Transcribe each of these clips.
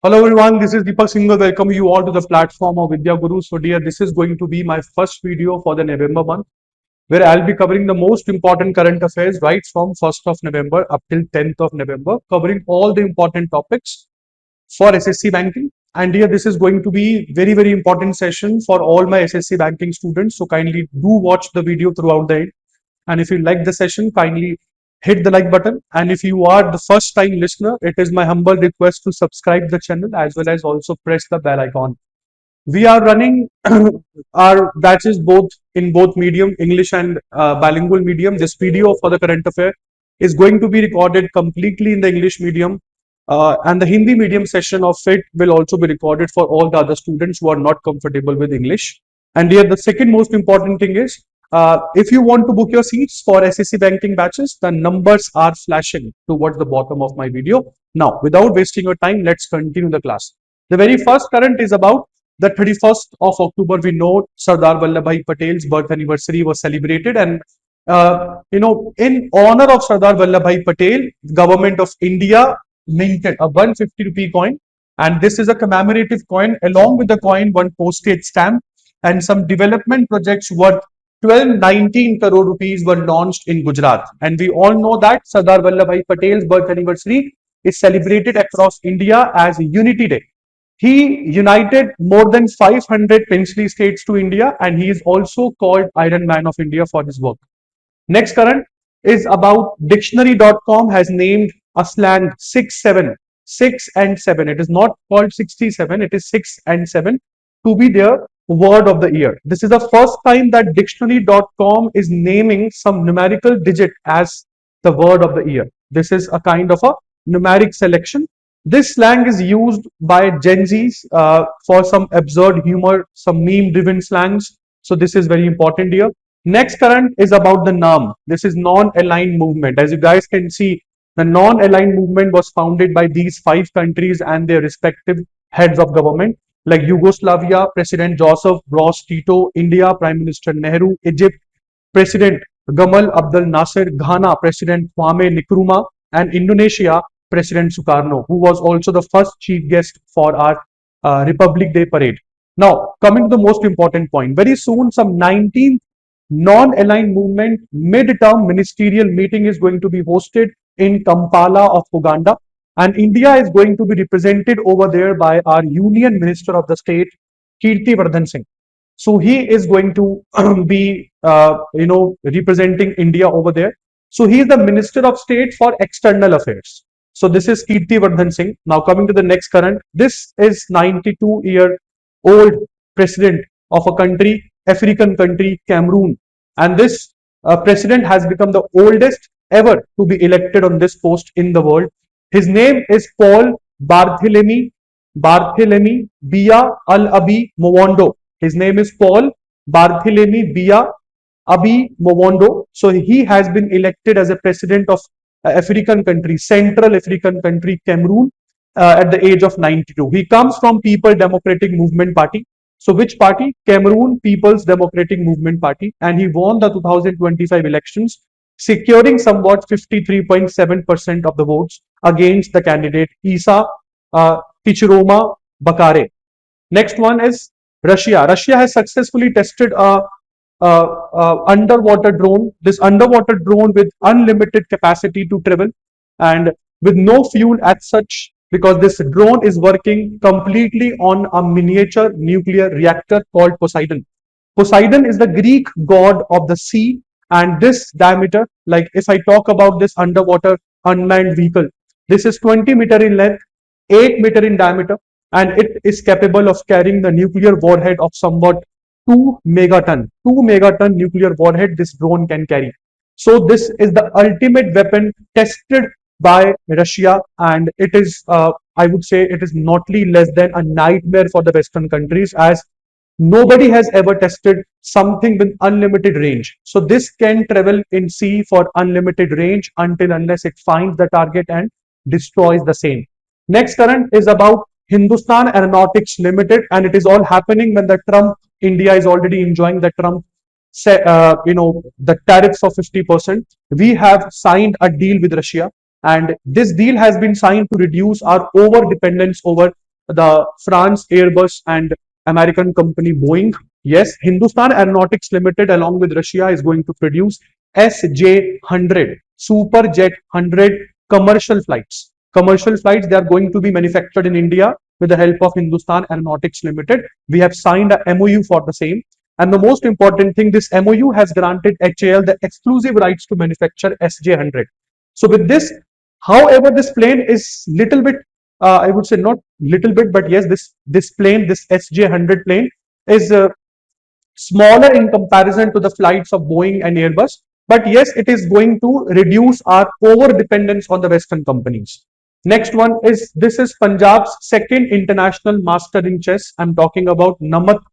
Hello everyone, this is Deepak Singhal. Welcome you all to the platform of Vidya Guru. So dear, this is going to be my first video for the November month, where I'll be covering the most important current affairs right from 1st of November up till 10th of November, covering all the important topics for SSC banking. And here this is going to be very important session for all my SSC banking students. So kindly do watch the video throughout the end. And if you like the session, kindly hit the like button. And if you are the first time listener, it is my humble request to subscribe the channel as well as also press the bell icon. We are running our batches both in both medium, English and bilingual medium. This video for the current affair is going to be recorded completely in the English medium, and the Hindi medium session of it will also be recorded for all the other students who are not comfortable with English. And here the second most important thing is, if you want to book your seats for SSC banking batches, the numbers are flashing towards the bottom of my video. Now, without wasting your time, let's continue the class. The very first current is about the 31st of October. We know Sardar Vallabhbhai Patel's birth anniversary was celebrated, and in honor of Sardar Vallabhbhai Patel, Government of India minted a 150 rupee coin, and this is a commemorative coin. Along with the coin, one postage stamp and some development projects worth 1219 crore rupees were launched in Gujarat. And we all know that Sardar Vallabhbhai Patel's birth anniversary is celebrated across India as Unity Day. He united more than 500 princely states to India, and he is also called Iron Man of India for his work. Next current is about dictionary.com has named a slang 6 and 7. It is not called 67, it is 6 and 7 to be their word of the year. This is the first time that dictionary.com is naming some numerical digit as the word of the year. This is a kind of a numeric selection. This slang is used by Gen Zs for some absurd humor, some meme-driven slangs. So this is very important here. Next current is about the NAM. This is non-aligned movement. As you guys can see, the non-aligned movement was founded by these 5 countries and their respective heads of government, like Yugoslavia, President Joseph Broz Tito; India, Prime Minister Nehru; Egypt, President Gamal Abdel Nasser; Ghana, President Kwame Nkrumah; and Indonesia, President Sukarno, who was also the first chief guest for our Republic Day parade. Now, coming to the most important point, very soon some 19th non-aligned movement mid-term ministerial meeting is going to be hosted in Kampala of Uganda, and India is going to be represented over there by our Union Minister of the State, Kirti Singh. So he is going to be, representing India over there. So he is the Minister of State for External Affairs. So this is Kirti Singh. Now coming to the next current, this is 92-year-old president of a country, African country, Cameroon, and this president has become the oldest ever to be elected on this post in the world. His name is Paul Barthelemy Biya Al-Abi Mowondo. His name is Paul Barthelemy Biya Abi Mowondo. So he has been elected as a president of African country, Central African country, Cameroon, at the age of 92. He comes from People Democratic Movement Party. So which party? Cameroon People's Democratic Movement Party. And he won the 2025 elections, securing somewhat 53.7% of the votes against the candidate Isa Pichiroma Bakare. Next one is Russia. Russia has successfully tested a underwater drone. This underwater drone with unlimited capacity to travel and with no fuel as such, because this drone is working completely on a miniature nuclear reactor called Poseidon. Poseidon is the Greek god of the sea, and this diameter, like if I talk about this underwater unmanned vehicle, this is 20 meter in length, 8 meter in diameter, and it is capable of carrying the nuclear warhead of somewhat 2 megaton. 2 megaton nuclear warhead this drone can carry. So this is the ultimate weapon tested by Russia, and it is, I would say, it is notly less than a nightmare for the Western countries, as nobody has ever tested something with unlimited range. So this can travel in sea for unlimited range until unless it finds the target and destroys the same. Next current is about Hindustan Aeronautics Limited, and it is all happening when India is already enjoying the Trump the tariffs of 50%. We have signed a deal with Russia, and this deal has been signed to reduce our over dependence over the France Airbus and American company Boeing. Yes, Hindustan Aeronautics Limited along with Russia is going to produce SJ-100 Super Jet 100 commercial flights. Commercial flights, they are going to be manufactured in India with the help of Hindustan Aeronautics Limited. We have signed a MOU for the same. And the most important thing, this MOU has granted HAL the exclusive rights to manufacture SJ-100. So with this, however, this plane is little bit, I would say not little bit, but yes, this plane, this SJ-100 plane is smaller in comparison to the flights of Boeing and Airbus. But yes, it is going to reduce our over dependence on the Western companies. Next one is, this is Punjab's second international master in chess. I'm talking about Namit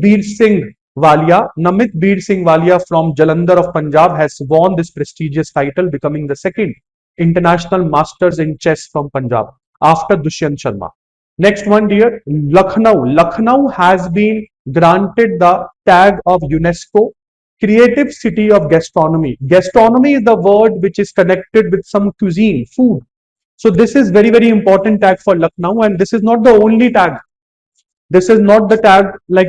Beer Singh Walia. Namit Beer Singh Walia from Jalandhar of Punjab has won this prestigious title, becoming the second international masters in chess from Punjab after Dushyant Sharma. Next one, dear, Lucknow. Lucknow has been granted the tag of UNESCO Creative City of Gastronomy. Gastronomy is the word which is connected with some cuisine, food. So this is very, very important tag for Lucknow, and this is not the only tag. This is not the tag like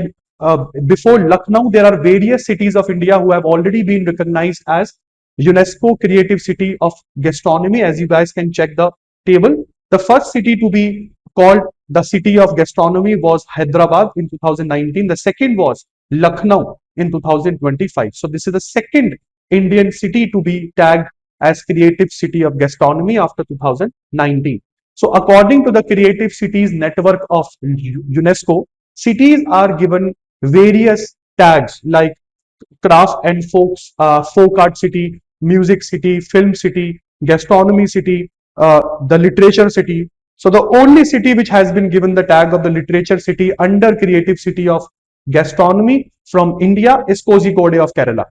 before Lucknow. There are various cities of India who have already been recognized as UNESCO Creative City of Gastronomy. As you guys can check the table, the first city to be called the City of Gastronomy was Hyderabad in 2019. The second was Lucknow in 2025. So this is the second Indian city to be tagged as Creative City of Gastronomy after 2019. So according to the Creative Cities Network of UNESCO, cities are given various tags like craft and folk art city, music city, film city, gastronomy city, the literature city. So the only city which has been given the tag of the literature city under Creative City of Gastronomy from India is Kozhikode of Kerala.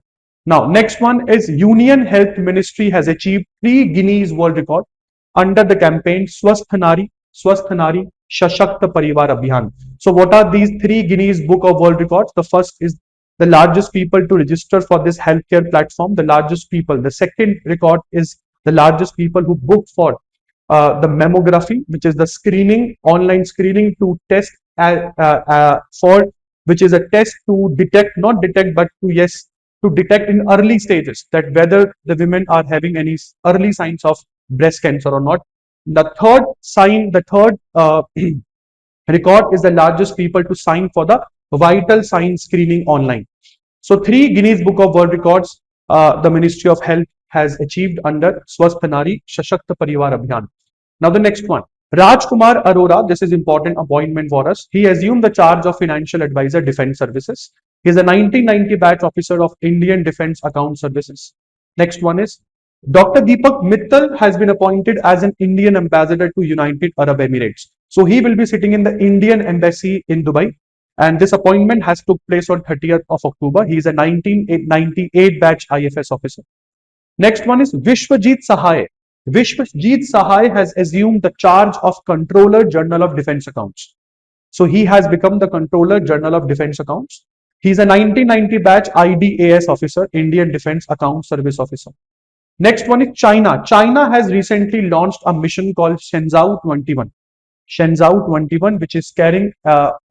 Now, next one is Union Health Ministry has achieved 3 Guinness World Record under the campaign Swasthanari, Shashakta Parivar Abhiyan. So what are these 3 Guinness Book of World Records? The first is the largest people to register for this healthcare platform, the largest people. The second record is the largest people who booked for the mammography, which is the screening, online screening to test for, which is a test to detect, not detect, but to, yes, to detect in early stages that whether the women are having any early signs of breast cancer or not. The third record is the largest people to sign for the vital sign screening online. So 3 Guinness Book of World Records the Ministry of Health has achieved under Swasthanari Shashakta Parivar Abhiyan. Now the next one, Rajkumar Arora, this is important appointment for us. He assumed the charge of Financial Advisor Defence Services. He is a 1990 batch officer of Indian Defence Account Services. Next one is Dr. Deepak Mittal has been appointed as an Indian ambassador to United Arab Emirates. So he will be sitting in the Indian embassy in Dubai. And this appointment has took place on 30th of October. He is a 1998 batch IFS officer. Next one is Vishwajit Sahai. Vishwajit Sahai has assumed the charge of Controller General of Defence Accounts. So he has become the Controller General of Defence Accounts. He is a 1990 batch IDAS officer, Indian Defence Account Service officer. Next one is China. China has recently launched a mission called Shenzhou 21. Shenzhou 21, which is carrying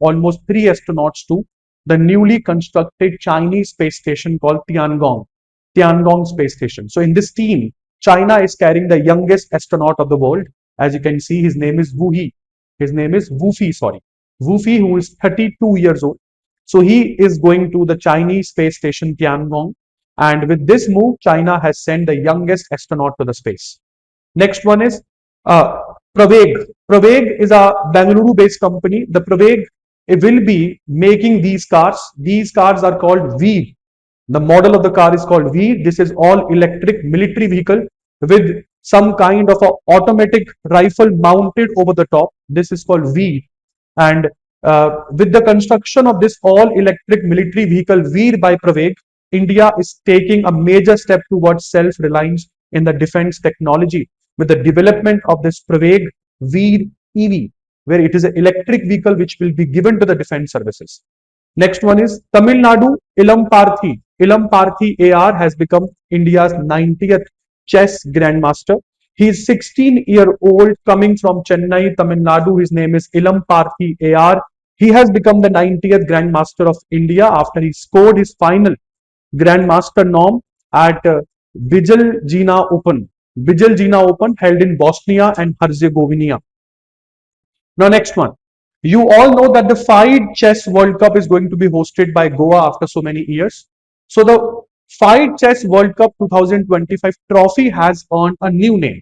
almost 3 astronauts to the newly constructed Chinese space station called Tiangong Space Station. So in this team, China is carrying the youngest astronaut of the world. As you can see, his name is Wu He. His name is Wu Fi, Wu Fi, who is 32 years old. So he is going to the Chinese space station Tiangong. And with this move, China has sent the youngest astronaut to the space. Next one is Praveg. Praveg is a Bangalore-based company. The Praveg will be making these cars. These cars are called Veer. The model of the car is called Veer. This is all electric military vehicle with some kind of a automatic rifle mounted over the top. This is called Veer. And with the construction of this all electric military vehicle Veer by Praveg, India is taking a major step towards self-reliance in the defense technology with the development of this Praveg Veer EV, where it is an electric vehicle which will be given to the defense services. Next one is Tamil Nadu Ilam Parthi. Ilam Parthi AR has become India's 90th chess grandmaster. He is 16-year-old coming from Chennai, Tamil Nadu. His name is Ilam Parthi AR. He has become the 90th Grandmaster of India after he scored his final Grandmaster norm at Vijayjina Open. Vijayjina Open held in Bosnia and Herzegovina. Now, next one. You all know that the FIDE Chess World Cup is going to be hosted by Goa after so many years. So, the FIDE Chess World Cup 2025 trophy has earned a new name.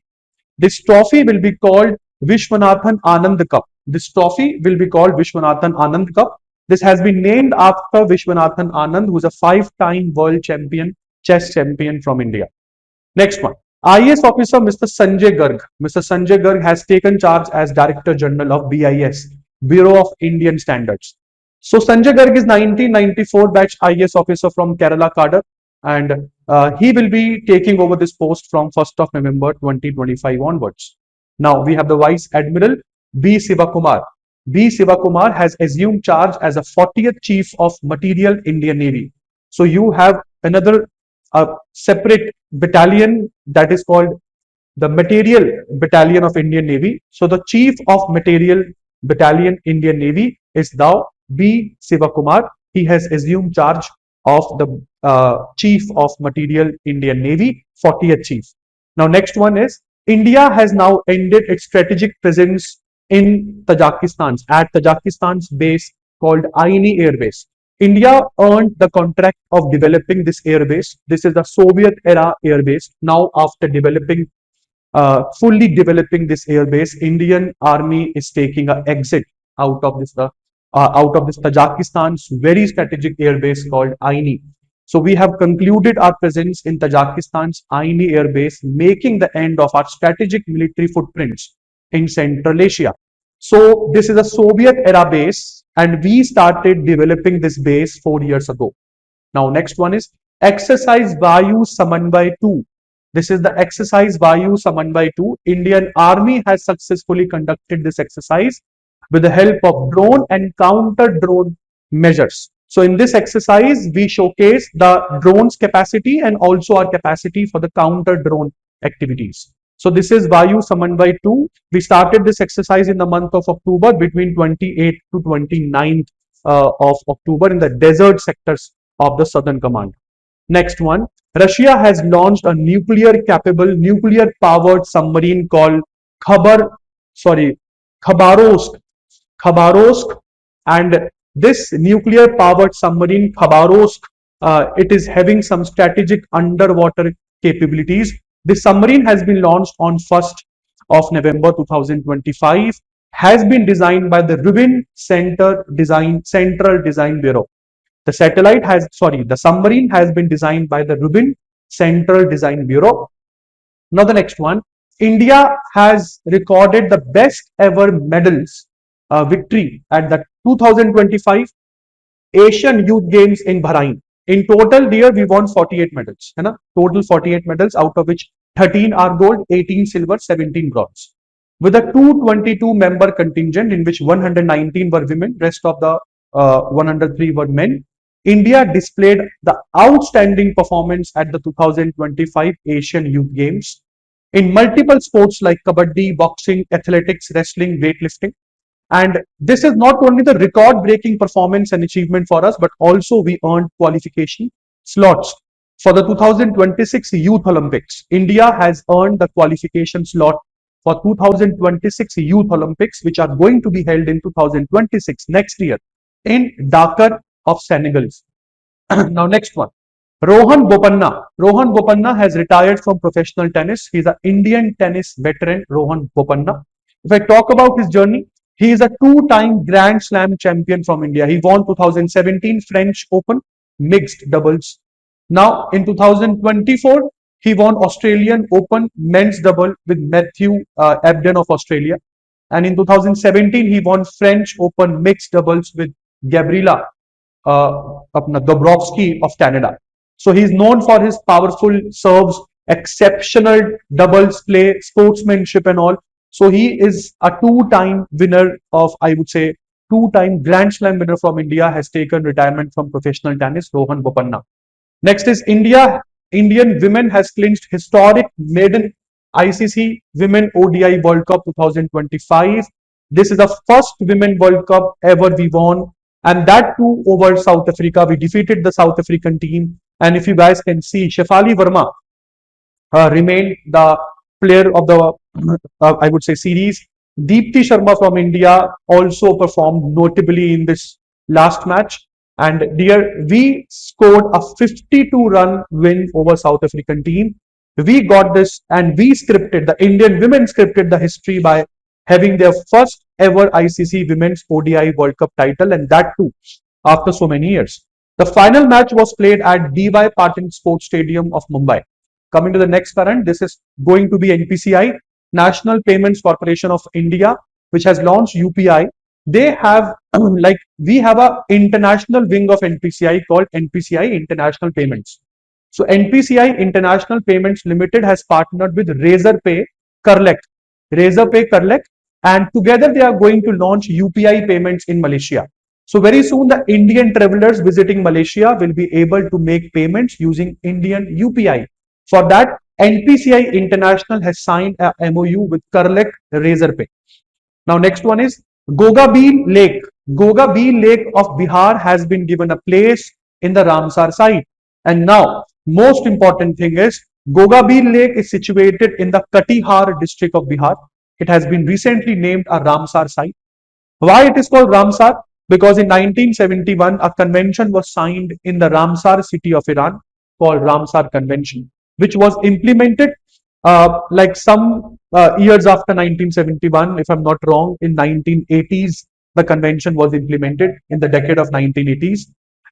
This trophy will be called Vishwanathan Anand Cup. This trophy will be called Vishwanathan Anand Cup. This has been named after Vishwanathan Anand, who is a 5-time world champion, chess champion from India. Next one. IAS officer Mr. Sanjay Garg. Mr. Sanjay Garg has taken charge as Director General of BIS, Bureau of Indian Standards. So Sanjay Garg is 1994 batch IAS officer from Kerala cadre, and he will be taking over this post from 1st of November 2025 onwards. Now we have the Vice Admiral B. Sivakumar. B. Sivakumar has assumed charge as a 40th Chief of Material Indian Navy. So you have another separate battalion that is called the Material Battalion of Indian Navy. So the Chief of Material Battalion Indian Navy is now B. Sivakumar. He has assumed charge of the Chief of Material Indian Navy, 40th Chief. Now next one is India has now ended its strategic presence in at Tajikistan's base called Aini Air Base. India earned the contract of developing this airbase. This is the Soviet era airbase. Now, after fully developing this airbase, Indian Army is taking an exit out of this Tajikistan's very strategic airbase called Aini. So we have concluded our presence in Tajikistan's Aini airbase, making the end of our strategic military footprints in Central Asia. So this is a Soviet era base, and we started developing this base 4 years ago. Now next one is exercise Vayu Samanvay 2. This is the exercise Vayu Samanvay 2. Indian Army has successfully conducted this exercise with the help of drone and counter drone measures. So in this exercise, we showcase the drone's capacity and also our capacity for the counter drone activities. So this is Vayu Samanvay 2. We started this exercise in the month of October, between 28th to 29th of October in the desert sectors of the Southern Command. Next one, Russia has launched a nuclear powered submarine called Khabarovsk, and this nuclear powered submarine Khabarovsk, it is having some strategic underwater capabilities. This submarine has been launched on 1st of November 2025, has been designed by the Rubin Central Design Bureau. The submarine has been designed by the Rubin Central Design Bureau. Now the next one, India has recorded the best ever medals victory at the 2025 Asian Youth Games in Bahrain. In total, dear, we won 48 medals. Total 48 medals, out of which 13 are gold, 18 silver, 17 bronze. With a 222 member contingent, in which 119 were women, rest of the 103 were men, India displayed the outstanding performance at the 2025 Asian Youth Games in multiple sports like kabaddi, boxing, athletics, wrestling, weightlifting. And this is not only the record-breaking performance and achievement for us, but also we earned qualification slots for the 2026 Youth Olympics. India has earned the qualification slot for 2026 Youth Olympics, which are going to be held in 2026, next year, in Dakar of Senegal. Now, next one. Rohan Bopanna. Rohan Bopanna has retired from professional tennis. He is an Indian tennis veteran, Rohan Bopanna. If I talk about his journey, he is a two-time Grand Slam champion from India. He won 2017 French Open mixed doubles. Now, in 2024, he won Australian Open men's double with Matthew Ebden of Australia. And in 2017, he won French Open mixed doubles with Gabriela Dabrowski of Canada. So he's known for his powerful serves, exceptional doubles play, sportsmanship and all. So he is a two-time winner of, I would say, two-time Grand Slam winner from India, has taken retirement from professional tennis, Rohan Bopanna. Next is Indian women has clinched historic maiden ICC Women ODI World Cup 2025. This is the first Women World Cup ever we won, and that too over South Africa. We defeated the South African team, and if you guys can see, Shefali Verma remained the player of the, I would say, series. Deepti Sharma from India also performed notably in this last match. And dear, we scored a 52-run win over South African team. We got this, and we scripted, the Indian women scripted the history by having their first ever ICC Women's ODI World Cup title, and that too after so many years. The final match was played at DY Patil Sports Stadium of Mumbai. Coming to the next current, this is going to be NPCI, National Payments Corporation of India, which has launched UPI. They have like we have a international wing of NPCI called NPCI International Payments. So NPCI International Payments Limited has partnered with Razorpay Clerk, and together they are going to launch UPI payments in Malaysia. So very soon the Indian travelers visiting Malaysia will be able to make payments using Indian UPI. For that, NPCI International has signed a MOU with Clerk Razorpay. Now next one is Gogabeel Lake. Gogabeel Lake of Bihar has been given a place in the Ramsar site. And now most important thing is Gogabeel Lake is situated in the Katihar district of Bihar. It has been recently named a Ramsar site. Why it is called Ramsar? Because in 1971 a convention was signed in the Ramsar city of Iran called Ramsar Convention, which was implemented like some years after 1971, if I'm not wrong. In 1980s the convention was implemented, in the decade of 1980s.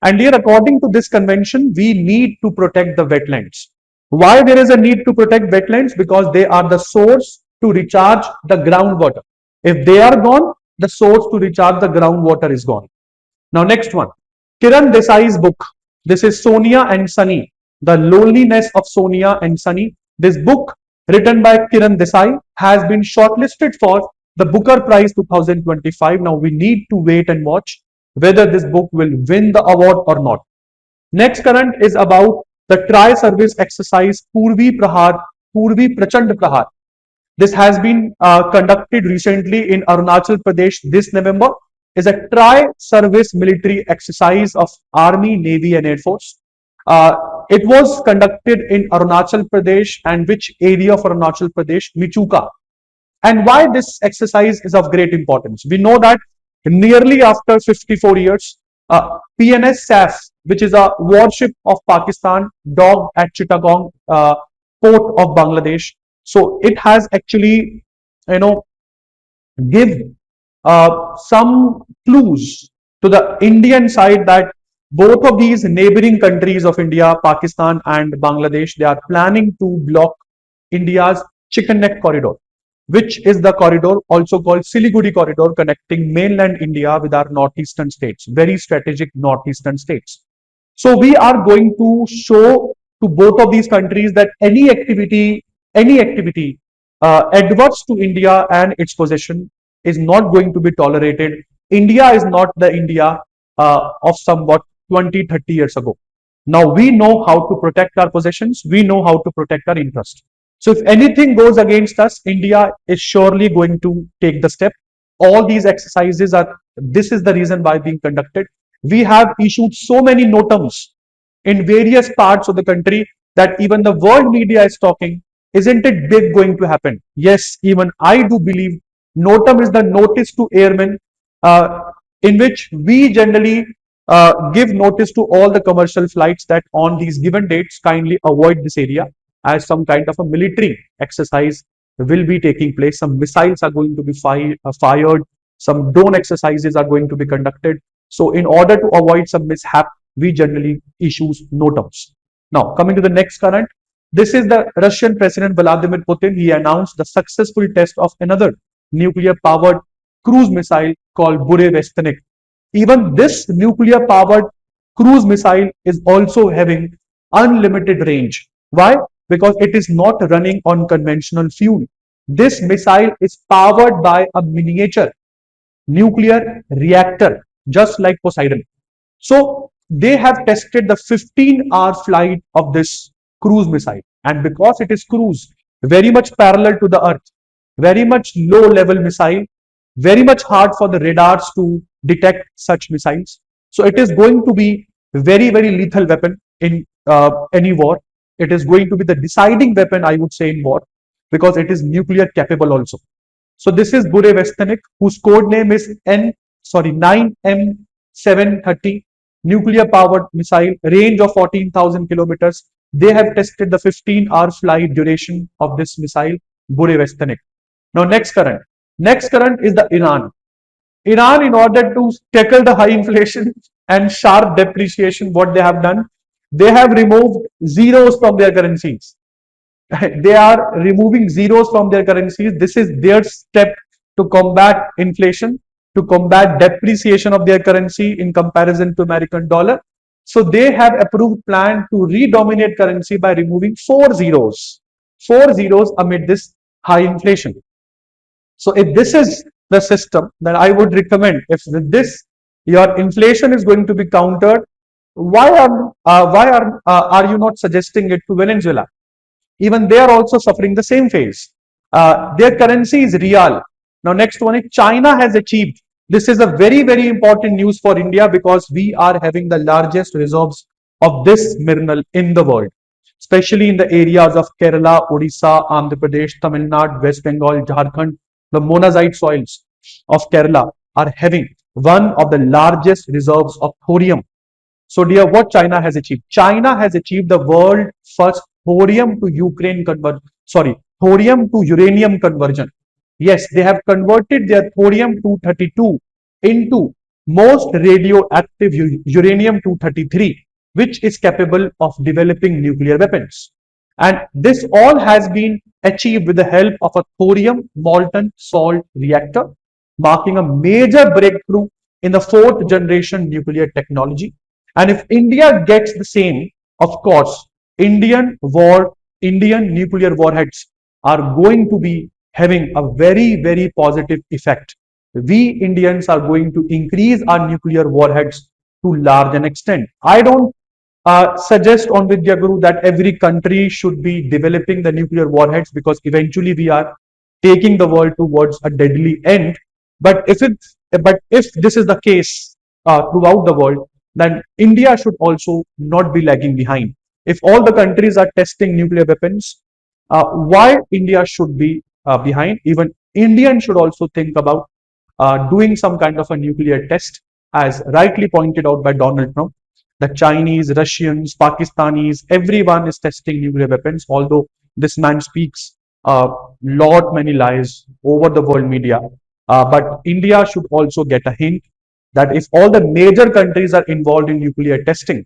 And here, according to this convention, we need to protect the wetlands. Why there is a need to protect wetlands? Because they are the source to recharge the groundwater. If they are gone, the source to recharge the groundwater is gone. Now next one, Kiran Desai's book. This is Sonia and Sunny, The Loneliness of Sonia and Sunny. This book, written by Kiran Desai, has been shortlisted for the Booker Prize 2025. Now we need to wait and watch whether this book will win the award or not. Next current is about the tri-service exercise Purvi Prachand Prahar. This has been conducted recently in Arunachal Pradesh this November. Is a tri-service military exercise of Army, Navy and Air Force. It was conducted in Arunachal Pradesh, and which area of Arunachal Pradesh? Michuka. And why this exercise is of great importance? We know that nearly after 54 years, PNS SAF, which is a warship of Pakistan, docked at Chittagong port of Bangladesh. So it has actually, give some clues to the Indian side that both of these neighboring countries of India, Pakistan and Bangladesh, they are planning to block India's Chicken Neck Corridor, which is the corridor also called Siliguri Corridor, connecting mainland India with our northeastern states, very strategic northeastern states. So we are going to show to both of these countries that any activity adverse to India and its possession is not going to be tolerated. India is not the India of somewhat 20-30 years ago. Now we know how to protect our possessions. We know how to protect our interest. So if anything goes against us, India is surely going to take the step. All these exercises this is the reason why being conducted. We have issued so many notams in various parts of the country that even the world media is talking. Isn't it big going to happen? Yes, even I do believe notam is the notice to airmen, in which we generally give notice to all the commercial flights that on these given dates kindly avoid this area, as some kind of a military exercise will be taking place. Some missiles are going to be fired, some drone exercises are going to be conducted. So in order to avoid some mishap, we generally issue notams. Now coming to the next current, this is the Russian President Vladimir Putin. He announced the successful test of another nuclear powered cruise missile called Burevestnik. Even this nuclear powered cruise missile is also having unlimited range. Why? Because it is not running on conventional fuel. This missile is powered by a miniature nuclear reactor, just like Poseidon. So they have tested the 15-hour flight of this cruise missile, and because it is cruise, very much parallel to the earth, very much low level missile, very much hard for the radars to detect such missiles. So it is going to be very, very lethal weapon in any war. It is going to be the deciding weapon, I would say, in war, because it is nuclear capable also. So this is Burevestnik, whose code name is 9M730, nuclear powered missile, range of 14,000 kilometers. They have tested the 15-hour flight duration of this missile, Burevestnik. Now next current. Next current is the Iran. Iran, in order to tackle the high inflation and sharp depreciation, what they have done, they have removed zeros from their currencies. They are removing zeros from their currencies. This is their step to combat inflation, to combat depreciation of their currency in comparison to American dollar. So they have approved plan to redominate currency by removing four zeros amid this high inflation. So if this is the system, then I would recommend, if with this your inflation is going to be countered, why are you not suggesting it to Venezuela? Even they are also suffering the same phase. Their currency is real. Now, next one is China has achieved. This is a very, very important news for India because we are having the largest reserves of this mineral in the world, especially in the areas of Kerala, Odisha, Andhra Pradesh, Tamil Nadu, West Bengal, Jharkhand. The monazite soils of Kerala are having one of the largest reserves of thorium. So, dear, what China has achieved? China has achieved the world first thorium to thorium to uranium conversion. Yes, they have converted their thorium 232 into most radioactive uranium 233, which is capable of developing nuclear weapons. And this all has been achieved with the help of a thorium molten salt reactor, marking a major breakthrough in the fourth generation nuclear technology. And if India gets the same, of course, Indian nuclear warheads are going to be having a very, very positive effect. We Indians are going to increase our nuclear warheads to large an extent. I don't suggest on Vidya Guru that every country should be developing the nuclear warheads because eventually we are taking the world towards a deadly end. But if this is the case throughout the world, then India should also not be lagging behind. If all the countries are testing nuclear weapons, why India should be behind? Even Indians should also think about doing some kind of a nuclear test, as rightly pointed out by Donald Trump. The Chinese, Russians, Pakistanis, everyone is testing nuclear weapons, although this man speaks a lot many lies over the world media. But India should also get a hint that if all the major countries are involved in nuclear testing,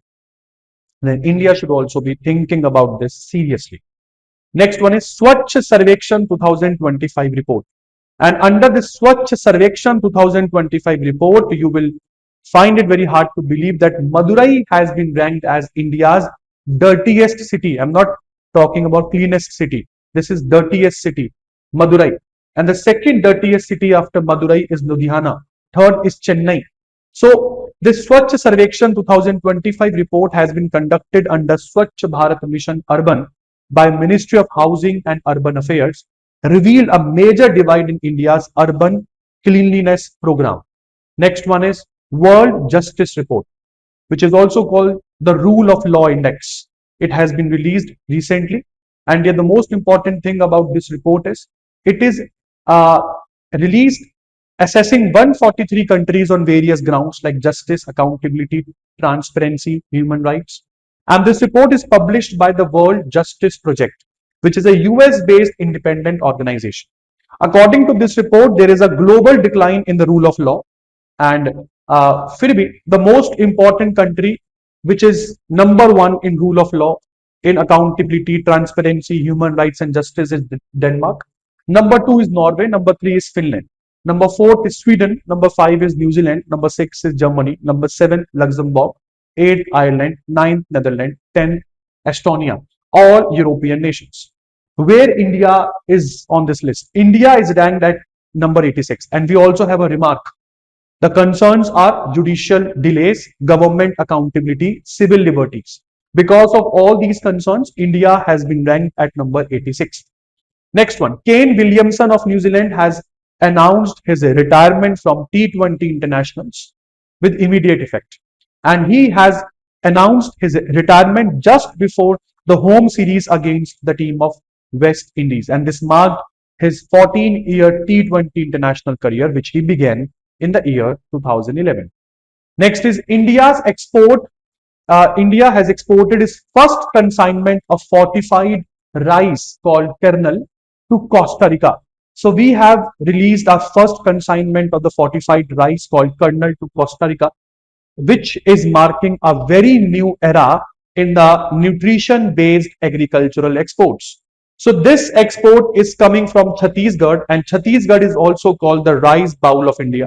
then India should also be thinking about this seriously. Next one is Swachh Sarvekshan 2025 report. And under the Swachh Sarvekshan 2025 report, you will find it very hard to believe that Madurai has been ranked as India's dirtiest city. I'm not talking about cleanest city. This is dirtiest city, Madurai. And the second dirtiest city after Madurai is Ludhiana. Third is Chennai. So this Swachh Sarvekshan 2025 report has been conducted under Swachh Bharat Mission Urban by Ministry of Housing and Urban Affairs, revealed a major divide in India's urban cleanliness program. Next one is World Justice Report, which is also called the Rule of Law Index. It has been released recently. And yet the most important thing about this report is it is released assessing 143 countries on various grounds like justice, accountability, transparency, human rights. And this report is published by the World Justice Project, which is a US-based independent organization. According to this report, there is a global decline in the rule of law. And the most important country, which is number one in rule of law, in accountability, transparency, human rights, and justice, is Denmark. Number two is Norway. Number three is Finland. Number four is Sweden. Number five is New Zealand. Number six is Germany. Number seven, Luxembourg. 8, Ireland. 9, Netherlands. 10, Estonia. All European nations. Where India is on this list? India is ranked at number 86. And we also have a remark. The concerns are judicial delays, government accountability, civil liberties. Because of all these concerns, India has been ranked at number 86. Next one, Kane Williamson of New Zealand has announced his retirement from T20 internationals with immediate effect. And he has announced his retirement just before the home series against the team of West Indies. And this marked his 14-year T20 international career, which he began in the year 2011. Next is India's export. India has exported its first consignment of fortified rice called kernel to Costa Rica. So we have released our first consignment of the fortified rice called kernel to Costa Rica, which is marking a very new era in the nutrition-based agricultural exports. So this export is coming from Chhattisgarh, and Chhattisgarh is also called the rice bowl of India.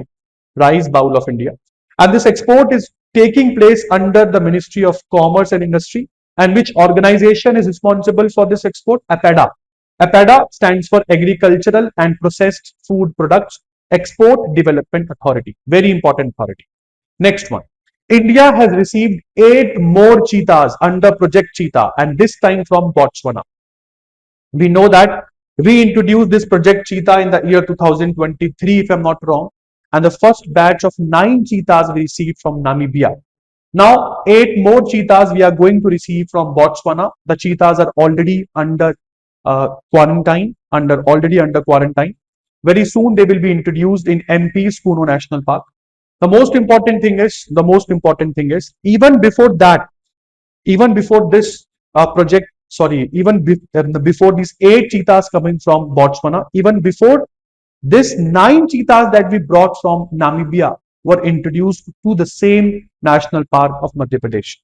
Rice bowl of India. And this export is taking place under the Ministry of Commerce and Industry. And which organization is responsible for this export? APEDA. APEDA stands for Agricultural and Processed Food Products Export Development Authority. Very important authority. Next one. India has received 8 more cheetahs under Project Cheetah, and this time from Botswana. We know that we introduced this Project Cheetah in the year 2023, if I'm not wrong, and the first batch of 9 cheetahs we received from Namibia. Now, 8 more cheetahs we are going to receive from Botswana. The cheetahs are already under quarantine, already under quarantine. Very soon they will be introduced in MP's Kuno National Park. The most important thing is, even before that, even before this project, even before these 8 cheetahs coming from Botswana, even before this 9 cheetahs that we brought from Namibia were introduced to the same national park of Madhya Pradesh.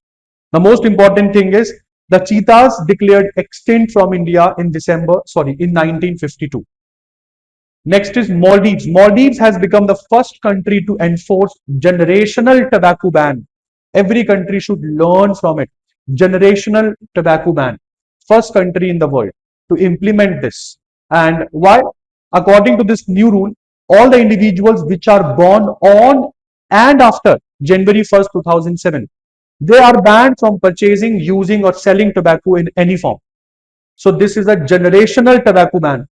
The most important thing is the cheetahs declared extinct from India in in 1952. Next is Maldives. Maldives has become the first country to enforce generational tobacco ban. Every country should learn from it. Generational tobacco ban. First country in the world to implement this. And why? According to this new rule, all the individuals which are born on and after January 1st, 2007, they are banned from purchasing, using or selling tobacco in any form. So this is a generational tobacco ban.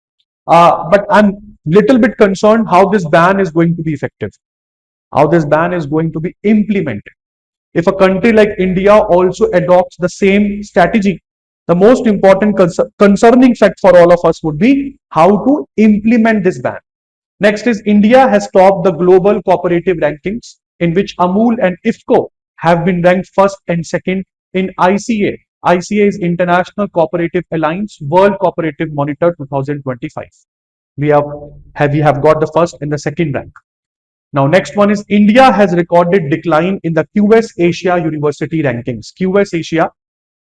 But I'm little bit concerned how this ban is going to be effective, how this ban is going to be implemented. If a country like India also adopts the same strategy, the most important concerning fact for all of us would be how to implement this ban. Next is India has topped the global cooperative rankings, in which Amul and IFCO have been ranked first and second in ICA. ICA is International Cooperative Alliance World Cooperative Monitor 2025. We have got the first and the second rank. Now, next one is India has recorded decline in the QS Asia University rankings. QS Asia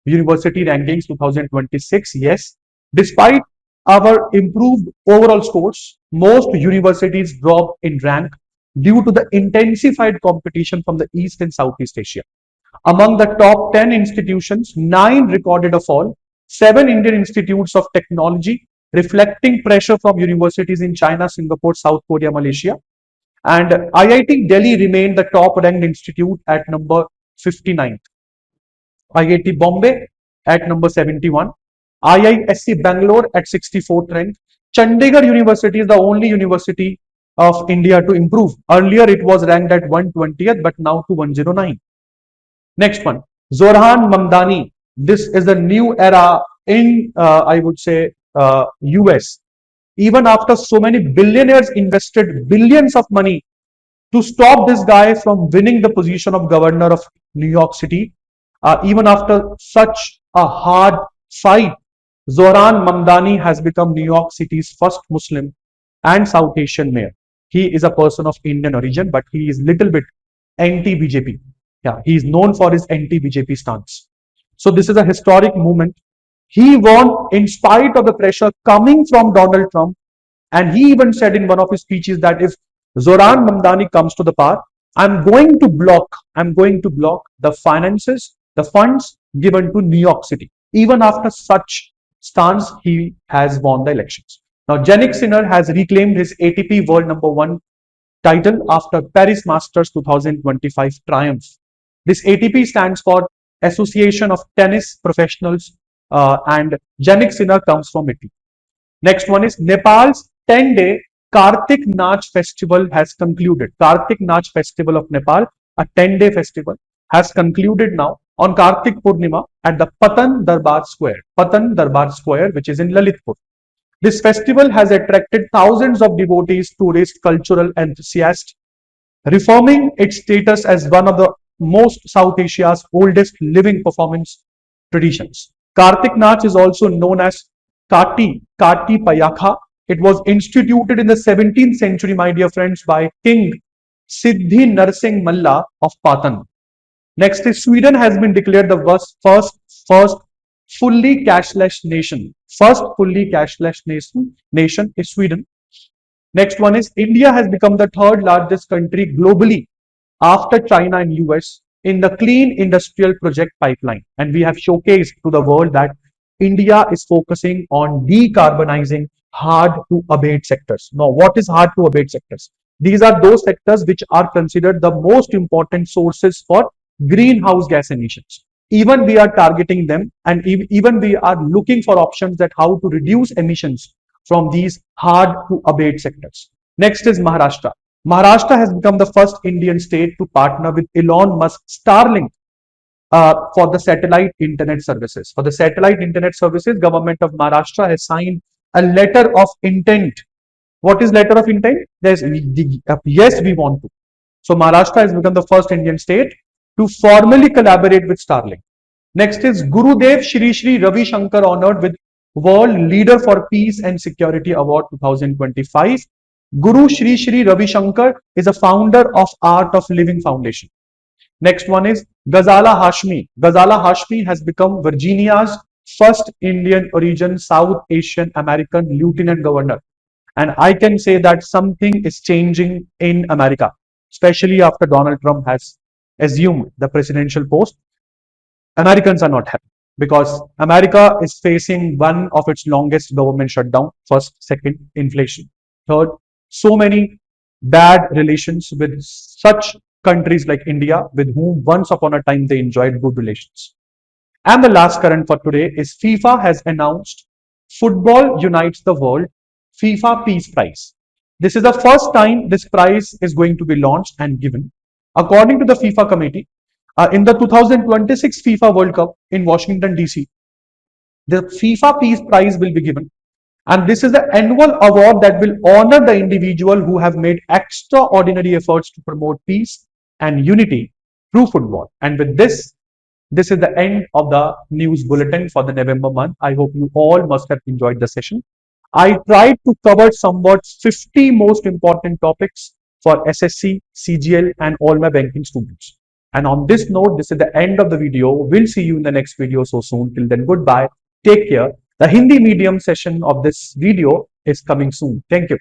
University rankings 2026. Yes, despite our improved overall scores, most universities dropped in rank due to the intensified competition from the East and Southeast Asia. Among the top 10 institutions, 9 recorded a fall. 7 Indian institutes of technology, reflecting pressure from universities in China, Singapore, South Korea, Malaysia. And IIT Delhi remained the top ranked institute at number 59. IIT Bombay at number 71. IISc Bangalore at 64th rank. Chandigarh University is the only university of India to improve. Earlier it was ranked at 120th, but now to 109. Next one, Zoran Mamdani. This is the new era in, I would say, US. Even after so many billionaires invested billions of money to stop this guy from winning the position of governor of New York City, even after such a hard fight, Zoran Mamdani has become New York City's first Muslim and South Asian mayor. He is a person of Indian origin, but he is little bit anti-BJP. Yeah, he is known for his anti-BJP stance. So this is a historic movement. He won in spite of the pressure coming from Donald Trump. And he even said in one of his speeches that if Zoran Mamdani comes to the power, I'm going to block the finances, the funds given to New York City. Even after such stance, he has won the elections. Now, Jannik Sinner has reclaimed his ATP World #1 title after Paris Masters 2025 triumph. This ATP stands for Association of Tennis Professionals, and Jannik Sinner comes from Italy. Next one is Nepal's 10-day Kartik Nach festival has concluded. Kartik Nach festival of Nepal, a 10-day festival, has concluded now on Kartik Purnima at the Patan Darbar Square. Patan Darbar Square, which is in Lalitpur. This festival has attracted thousands of devotees, tourists, cultural enthusiasts, reforming its status as one of the most South Asia's oldest living performance traditions. Kartik Nach is also known as Kati Payakha. It was instituted in the 17th century, my dear friends, by King Siddhi Narsingh Malla of Patan. Next is Sweden has been declared the first fully cashless nation. First fully cashless nation is Sweden. Next one is India has become the third largest country globally after China and US in the clean industrial project pipeline. And we have showcased to the world that India is focusing on decarbonizing hard to abate sectors. Now, what is hard to abate sectors? These are those sectors which are considered the most important sources for greenhouse gas emissions. Even we are targeting them, and even we are looking for options that how to reduce emissions from these hard to abate sectors. Next is Maharashtra. Maharashtra has become the first Indian state to partner with Elon Musk's Starlink for the satellite internet services. For the satellite internet services, government of Maharashtra has signed a letter of intent. What is letter of intent? There's yes, we want to. So Maharashtra has become the first Indian state to formally collaborate with Starlink. Next is Gurudev Shri Shri Ravi Shankar honored with World Leader for Peace and Security Award 2025. Guru Shri Shri Ravi Shankar is a founder of Art of Living Foundation. Next one is Ghazala Hashmi. Ghazala Hashmi has become Virginia's first Indian origin South Asian American Lieutenant Governor. And I can say that something is changing in America, especially after Donald Trump has assumed the presidential post. Americans are not happy because America is facing one of its longest government shutdown. First, second, inflation. Third, so many bad relations with such countries like India, with whom once upon a time they enjoyed good relations. And the last current for today is FIFA has announced Football Unites the World FIFA Peace Prize. This is the first time this prize is going to be launched and given. According to the FIFA committee, in the 2026 FIFA World Cup in Washington, D.C., the FIFA Peace Prize will be given. And this is the annual award that will honor the individual who have made extraordinary efforts to promote peace and unity through football. And with this is the end of the news bulletin for the November month. I hope you all must have enjoyed the session. I tried to cover somewhat 50 most important topics for SSC, CGL, and all my banking students. And on this note, this is the end of the video. We'll see you in the next video so soon. Till then, goodbye. Take care. The Hindi medium session of this video is coming soon. Thank you.